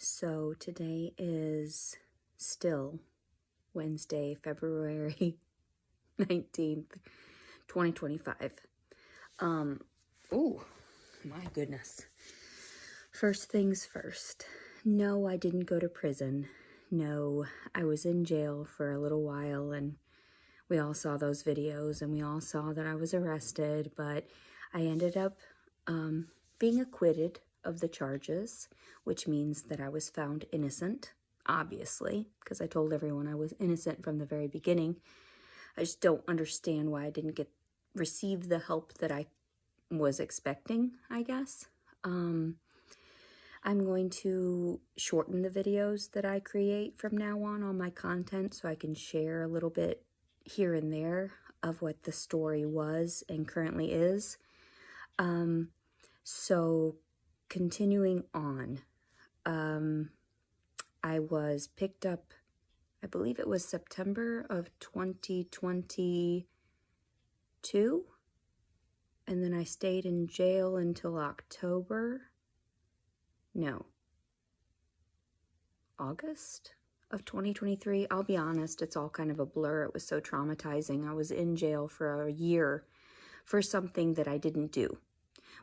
So today is still Wednesday, February 19th, 2025. Oh my goodness. First things first. No, I didn't go to prison. No, I was in jail for a little while, and we all saw those videos and we all saw that I was arrested, but I ended up being acquitted of the charges, which means that I was found innocent, obviously, because I told everyone I was innocent from the very beginning. I just don't understand why I didn't receive the help that I was expecting, I guess. I'm going to shorten the videos that I create from now on my content so I can share a little bit here and there of what the story was and currently is. So continuing on, I was picked up, I believe it was September of 2022, and then I stayed in jail until August of 2023. I'll be honest, it's all kind of a blur. It was so traumatizing. I was in jail for a year for something that I didn't do,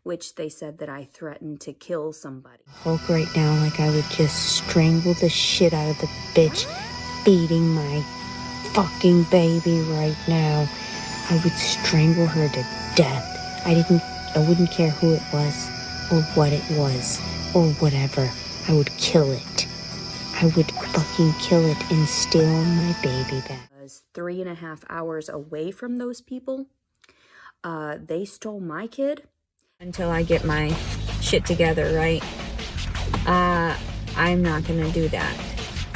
which they said that I threatened to kill somebody. Hulk right now, like I would just strangle the shit out of the bitch feeding my fucking baby right now. I would strangle her to death. I wouldn't care who it was or what it was or whatever. I would kill it. I would fucking kill it and steal my baby back. I was 3.5 hours away from those people. They stole my kid. Until I get my shit together, right? I'm not gonna do that.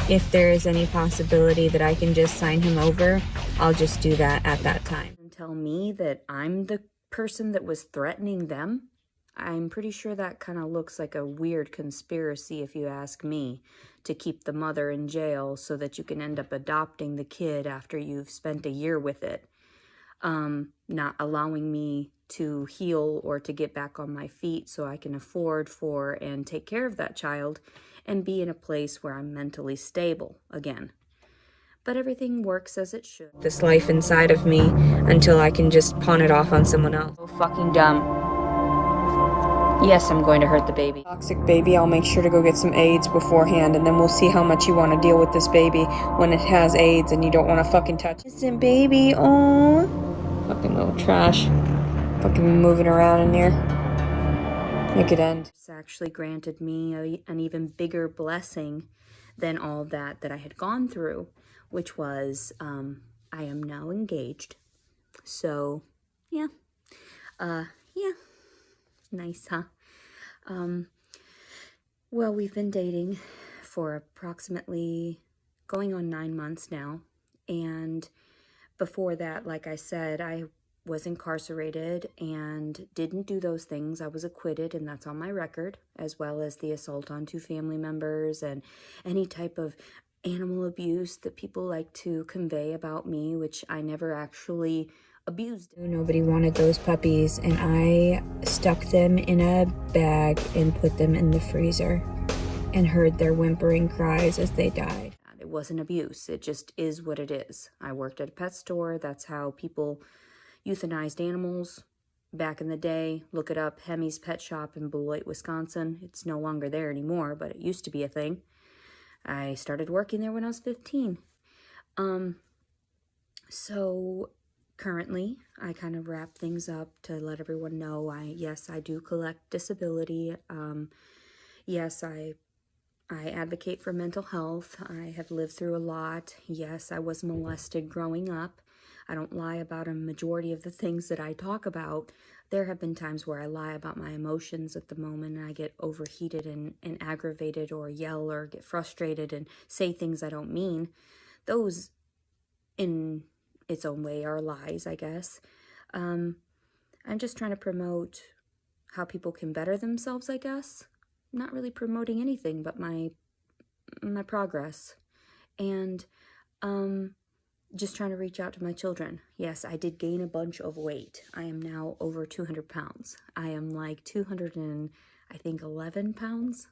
If there is any possibility that I can just sign him over, I'll just do that at that time. And tell me that I'm the person that was threatening them. I'm pretty sure that kind of looks like a weird conspiracy, if you ask me, to keep the mother in jail so that you can end up adopting the kid after you've spent a year with it. Not allowing me to heal or to get back on my feet so I can afford for and take care of that child and be in a place where I'm mentally stable again. But everything works as it should. This life inside of me until I can just pawn it off on someone else. So fucking dumb. Yes, I'm going to hurt the baby. Toxic baby, I'll make sure to go get some AIDS beforehand, and then we'll see how much you want to deal with this baby when it has AIDS and you don't want to fucking touch it. Listen, baby, oh, fucking little trash. Fucking moving around in here. Make it end. This actually granted me an even bigger blessing than all that I had gone through, which was I am now engaged. So, yeah. Yeah. Nice, huh? Well, we've been dating for approximately going on 9 months now. And before that, like I said, I was incarcerated and didn't do those things. I was acquitted, and that's on my record, as well as the assault on 2 family members and any type of animal abuse that people like to convey about me, which I never actually abused. Nobody wanted those puppies, and I stuck them in a bag and put them in the freezer and heard their whimpering cries as they died. It wasn't abuse. It just is what it is. I worked at a pet store. That's how people euthanized animals back in the day. Look it up, Hemi's Pet Shop in Beloit, Wisconsin. It's no longer there anymore, but it used to be a thing. I started working there when I was 15. So currently, I kind of wrap things up to let everyone know yes, I do collect disability. Yes, I advocate for mental health. I have lived through a lot. Yes, I was molested growing up. I don't lie about a majority of the things that I talk about. There have been times where I lie about my emotions at the moment, and I get overheated and aggravated or yell or get frustrated and say things I don't mean. Those, in its own way, are lies, I guess. I'm just trying to promote how people can better themselves, I guess. I'm not really promoting anything but my progress. And just trying to reach out to my children. Yes, I did gain a bunch of weight. I am now over 200 pounds. I am like 211 pounds.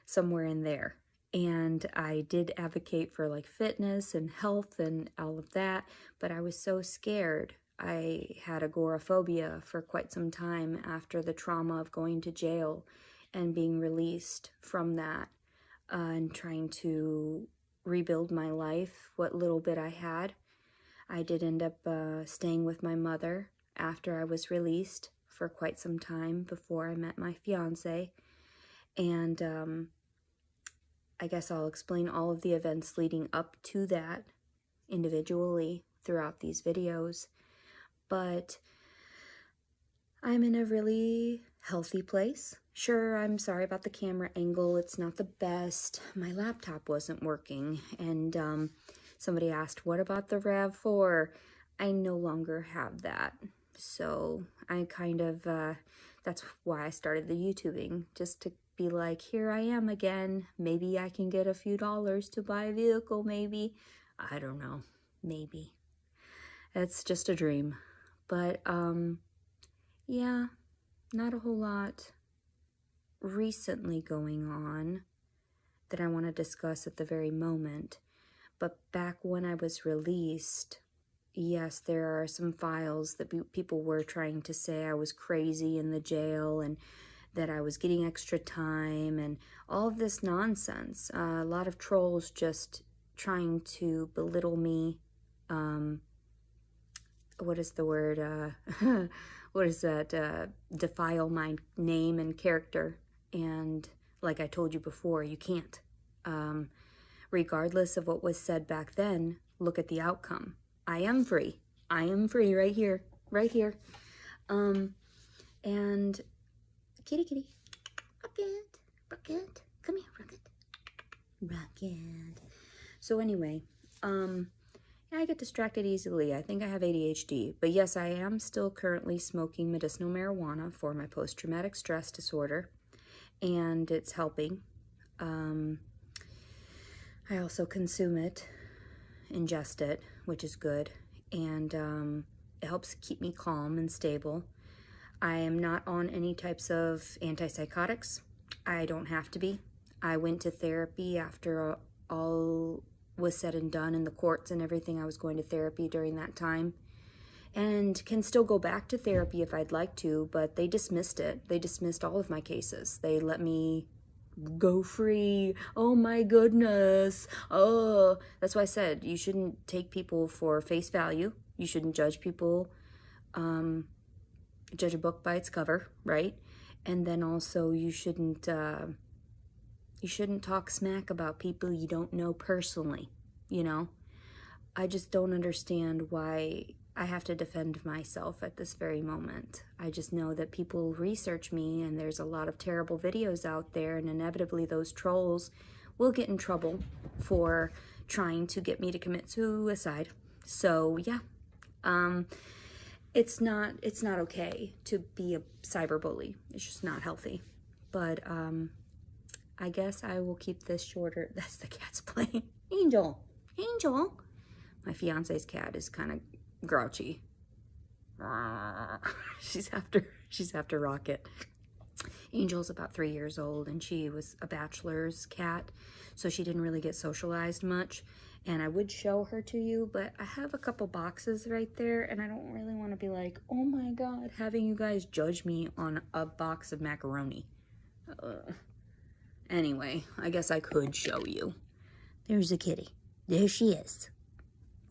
somewhere in there. And I did advocate for like fitness and health and all of that, but I was so scared. I had agoraphobia for quite some time after the trauma of going to jail and being released from that, and trying to rebuild my life, what little bit I had. I did end up staying with my mother after I was released for quite some time before I met my fiance. And I guess I'll explain all of the events leading up to that individually throughout these videos. But I'm in a really healthy place. Sure, I'm sorry about the camera angle. It's not the best. My laptop wasn't working. And somebody asked, what about the RAV4? I no longer have that. So I kind of, that's why I started the YouTubing, just to be like, here I am again. Maybe I can get a few dollars to buy a vehicle, maybe. I don't know. Maybe. It's just a dream. But, yeah, not a whole lot recently going on that I want to discuss at the very moment. But back when I was released, yes, there are some files that people were trying to say I was crazy in the jail and that I was getting extra time and all of this nonsense. A lot of trolls just trying to belittle me. What is the word? What is that? Defile my name and character. And like I told you before, you can't. Regardless of what was said back then, look at the outcome. I am free. I am free right here. Right here. And kitty. Rocket. Come here, Rocket. So anyway, I get distracted easily. I think I have ADHD. But yes, I am still currently smoking medicinal marijuana for my post-traumatic stress disorder. And it's helping. I also consume it, ingest it, which is good. And it helps keep me calm and stable. I am not on any types of antipsychotics. I don't have to be. I went to therapy after all was said and done in the courts and everything. I was going to therapy during that time and can still go back to therapy if I'd like to, but they dismissed it. They dismissed all of my cases. They let me go free. Oh my goodness. Oh, that's why I said you shouldn't take people for face value. You shouldn't judge people, judge a book by its cover, right? And then also you shouldn't talk smack about people you don't know personally, you know? I just don't understand why I have to defend myself at this very moment. I just know that people research me and there's a lot of terrible videos out there, and inevitably those trolls will get in trouble for trying to get me to commit suicide. So yeah, it's not okay to be a cyberbully. It's just not healthy. But I guess I will keep this shorter. That's the cat's playing. Angel. My fiance's cat is kind of grouchy. She's after Rocket. Angel's about 3 years old, and she was a bachelor's cat, so she didn't really get socialized much. And I would show her to you, but I have a couple boxes right there, and I don't really want to be like, oh my God, having you guys judge me on a box of macaroni. Anyway, I guess I could show you. There's a kitty. There she is.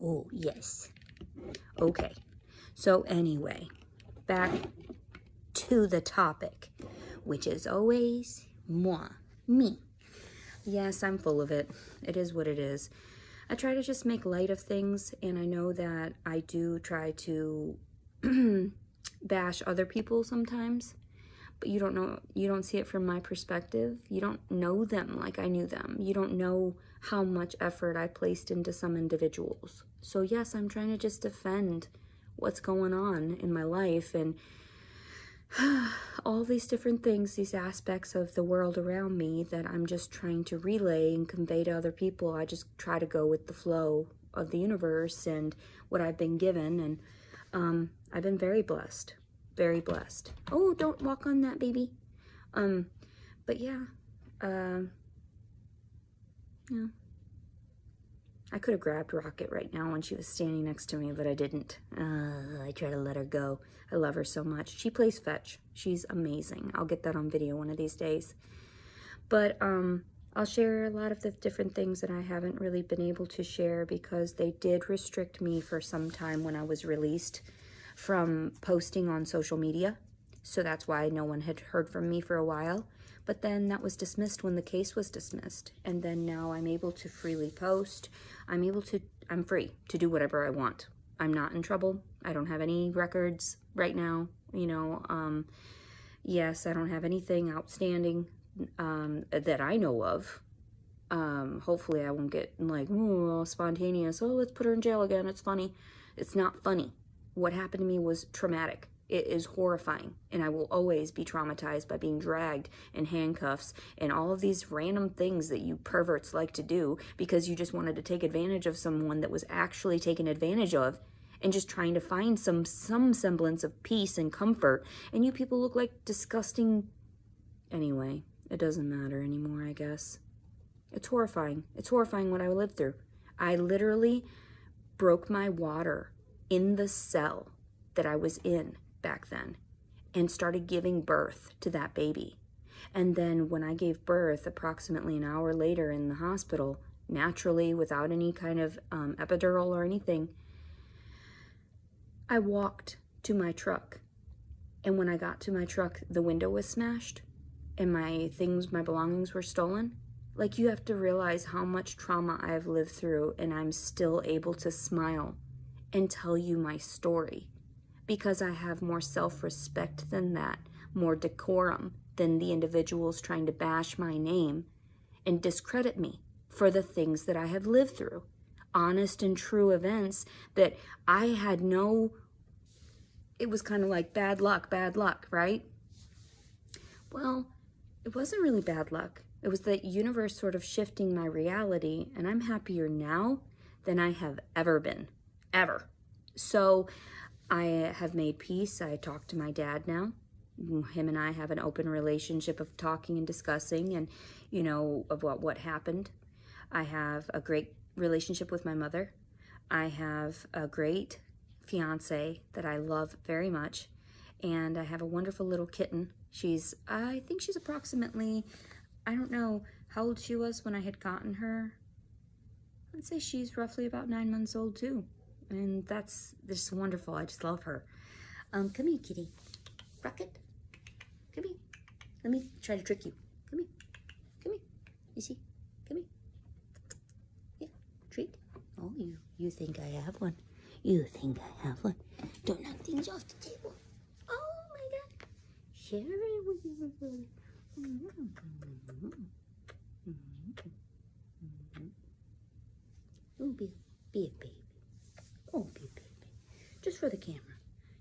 Oh, yes. Okay. So anyway, back to the topic, which is always me. Yes, I'm full of it. It is what it is. I try to just make light of things, and I know that I do try to bash other people sometimes, but you don't see it from my perspective. You don't know them like I knew them. You don't know how much effort I placed into some individuals. So yes, I'm trying to just defend what's going on in my life and all these different things, these aspects of the world around me that I'm just trying to relay and convey to other people. I just try to go with the flow of the universe and what I've been given, and I've been very blessed. Very blessed. Oh, don't walk on that, baby. But yeah, Yeah. I could have grabbed Rocket right now when she was standing next to me, but I didn't. I try to let her go. I love her so much. She plays fetch. She's amazing. I'll get that on video one of these days. But I'll share a lot of the different things that I haven't really been able to share because they did restrict me for some time when I was released from posting on social media. So that's why no one had heard from me for a while. But then that was dismissed when the case was dismissed. And then now I'm able to freely post. I'm free to do whatever I want. I'm not in trouble. I don't have any records right now. You know, yes, I don't have anything outstanding that I know of. Hopefully I won't get like, oh, spontaneous. Oh, let's put her in jail again. It's funny. It's not funny. What happened to me was traumatic. It is horrifying, and I will always be traumatized by being dragged in handcuffs and all of these random things that you perverts like to do because you just wanted to take advantage of someone that was actually taken advantage of and just trying to find some semblance of peace and comfort. And you people look like disgusting... Anyway, it doesn't matter anymore, I guess. It's horrifying. It's horrifying what I lived through. I literally broke my water in the cell that I was in back then and started giving birth to that baby. And then when I gave birth, approximately an hour later in the hospital, naturally, without any kind of epidural or anything, I walked to my truck. And when I got to my truck, the window was smashed and my belongings were stolen. Like, you have to realize how much trauma I've lived through, and I'm still able to smile and tell you my story. Because I have more self-respect than that, more decorum than the individuals trying to bash my name and discredit me for the things that I have lived through. Honest and true events that I had no... It was kind of like bad luck, right? Well, it wasn't really bad luck. It was the universe sort of shifting my reality, and I'm happier now than I have ever been. Ever. So... I have made peace. I talk to my dad now. Him and I have an open relationship of talking and discussing and, you know, of what happened. I have a great relationship with my mother. I have a great fiance that I love very much. And I have a wonderful little kitten. I think she's approximately, I don't know how old she was when I had gotten her. I'd say she's roughly about 9 months old too. And that's just wonderful. I just love her. Come here, kitty. Rocket. Come here. Let me try to trick you. Come here. Come here. You see? Come here. Yeah. Treat. Oh, you think I have one. You think I have one. Don't knock things off the table. Oh, my God. Share it with you. Oh, be a baby. Oh, baby. Just for the camera.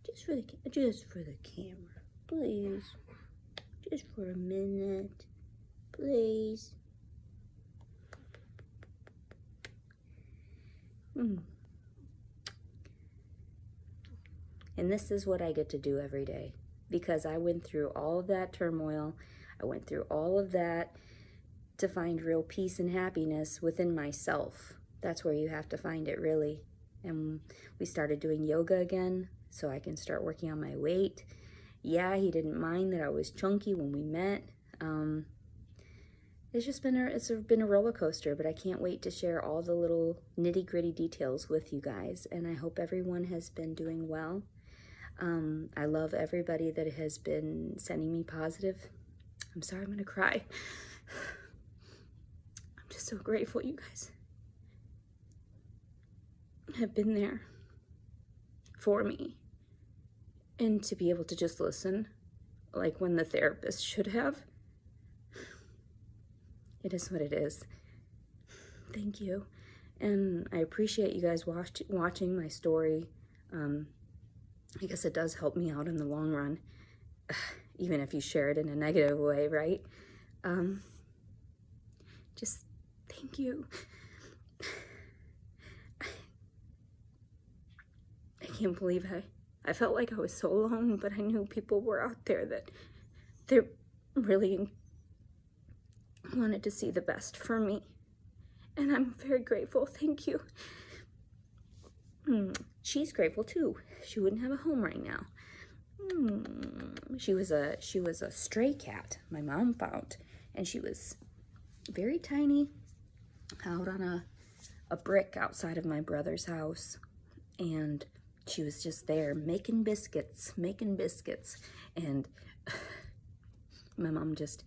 Just for the camera. Please. Just for a minute. Please. And this is what I get to do every day. Because I went through all of that turmoil. I went through all of that to find real peace and happiness within myself. That's where you have to find it, really. And we started doing yoga again so I can start working on my weight. Yeah, he didn't mind that I was chunky when we met. It's been a roller coaster, but I can't wait to share all the little nitty-gritty details with you guys. And I hope everyone has been doing well. I love everybody that has been sending me positive. I'm sorry, I'm gonna cry. I'm just so grateful you guys have been there for me, and to be able to just listen like when the therapist should have. It is what it is. Thank you. And I appreciate you guys watching my story. I guess it does help me out in the long run, even if you share it in a negative way, right? Just thank you. I can't believe I felt like I was so alone, but I knew people were out there that they really wanted to see the best for me. And I'm very grateful. Thank you. She's grateful too. She wouldn't have a home right now. She was a stray cat my mom found, and she was very tiny, out on a brick outside of my brother's house, and she was just there making biscuits, and my mom just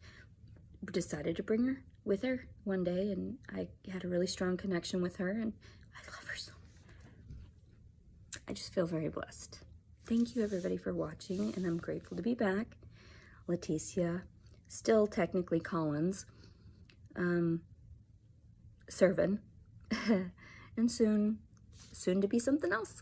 decided to bring her with her one day, and I had a really strong connection with her, and I love her so much. I just feel very blessed. Thank you everybody for watching, and I'm grateful to be back. Leticia, still technically Collins, Servin, and soon to be something else.